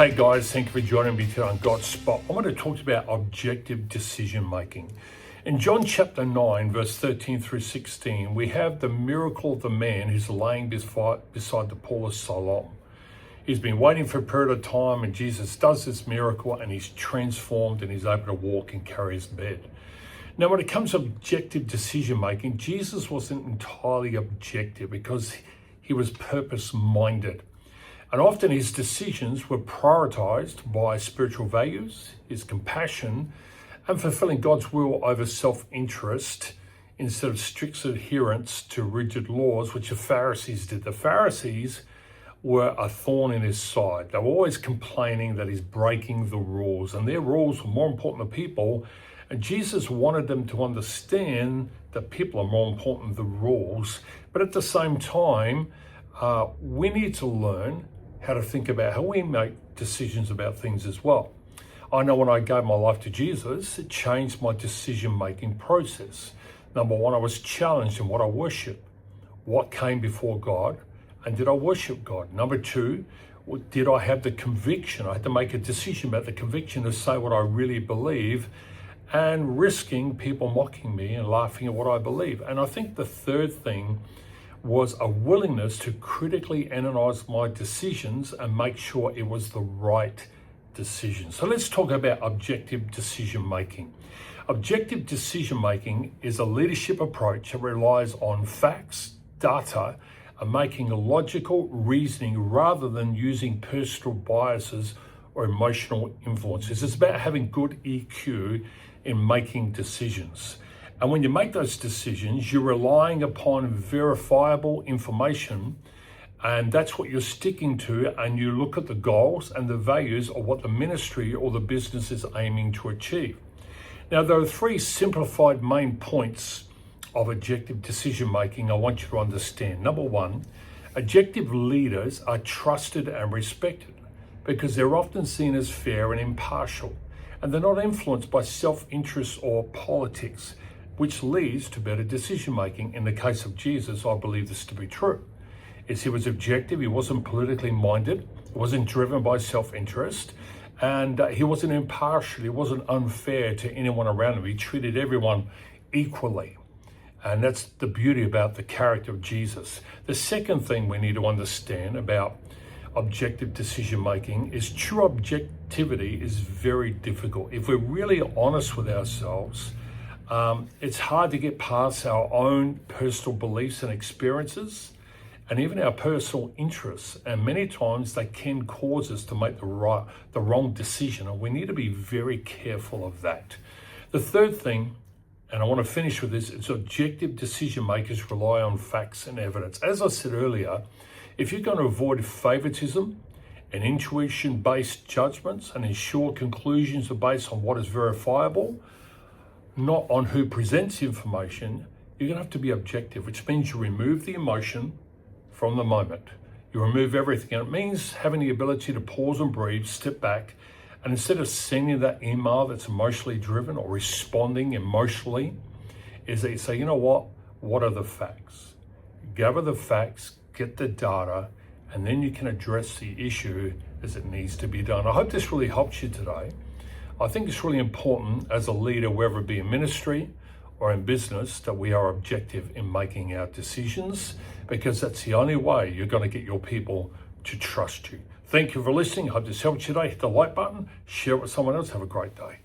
Hey guys, thank you for joining me today on Godspot. I want to talk about objective decision making. In John chapter 9, verse 13 through 16, we have the miracle of the man who's laying beside the pool of Siloam. He's been waiting for a period of time, and Jesus does this miracle and he's transformed and he's able to walk and carry his bed. Now, when it comes to objective decision making, Jesus wasn't entirely objective because he was purpose-minded. And often his decisions were prioritized by spiritual values, his compassion, and fulfilling God's will over self-interest instead of strict adherence to rigid laws, which the Pharisees did. The Pharisees were a thorn in his side. They were always complaining that he's breaking the rules, and their rules were more important than people. And Jesus wanted them to understand that people are more important than the rules. But at the same time, we need to learn how to think about how we make decisions about things as well. I know when I gave my life to Jesus, it changed my decision-making process. Number one, I was challenged in what I worship, what came before God, and did I worship God? Number two, did I have the conviction? I had to make a decision about the conviction to say what I really believe and risking people mocking me and laughing at what I believe. And I think the third thing was a willingness to critically analyze my decisions and make sure it was the right decision. So let's talk about objective decision making. Objective decision making is a leadership approach that relies on facts, data, and making a logical reasoning rather than using personal biases or emotional influences. It's about having good EQ in making decisions. And when you make those decisions, you're relying upon verifiable information, and that's what you're sticking to, and you look at the goals and the values of what the ministry or the business is aiming to achieve. Now, there are three simplified main points of objective decision making I want you to understand. Number one, objective leaders are trusted and respected because they're often seen as fair and impartial, and they're not influenced by self-interest or politics, which leads to better decision making. In the case of Jesus, I believe this to be true. He was objective, he wasn't politically minded, he wasn't driven by self-interest, and he wasn't impartial, he wasn't unfair to anyone around him. He treated everyone equally. And that's the beauty about the character of Jesus. The second thing we need to understand about objective decision making is true objectivity is very difficult. If we're really honest with ourselves, it's hard to get past our own personal beliefs and experiences and even our personal interests. And many times they can cause us to make the wrong decision. And we need to be very careful of that. The third thing, and I want to finish with this, is objective decision makers rely on facts and evidence. As I said earlier, if you're going to avoid favoritism and intuition-based judgments and ensure conclusions are based on what is verifiable, not on who presents information, you're going to have to be objective, which means you remove the emotion from the moment. You remove everything. And it means having the ability to pause and breathe, step back, and instead of sending that email that's emotionally driven or responding emotionally, is that you say, you know what are the facts? Gather the facts, get the data, and then you can address the issue as it needs to be done. I hope this really helps you today. I think it's really important as a leader, whether it be in ministry or in business, that we are objective in making our decisions, because that's the only way you're going to get your people to trust you. Thank you for listening. I hope this helped you today. Hit the like button, share it with someone else. Have a great day.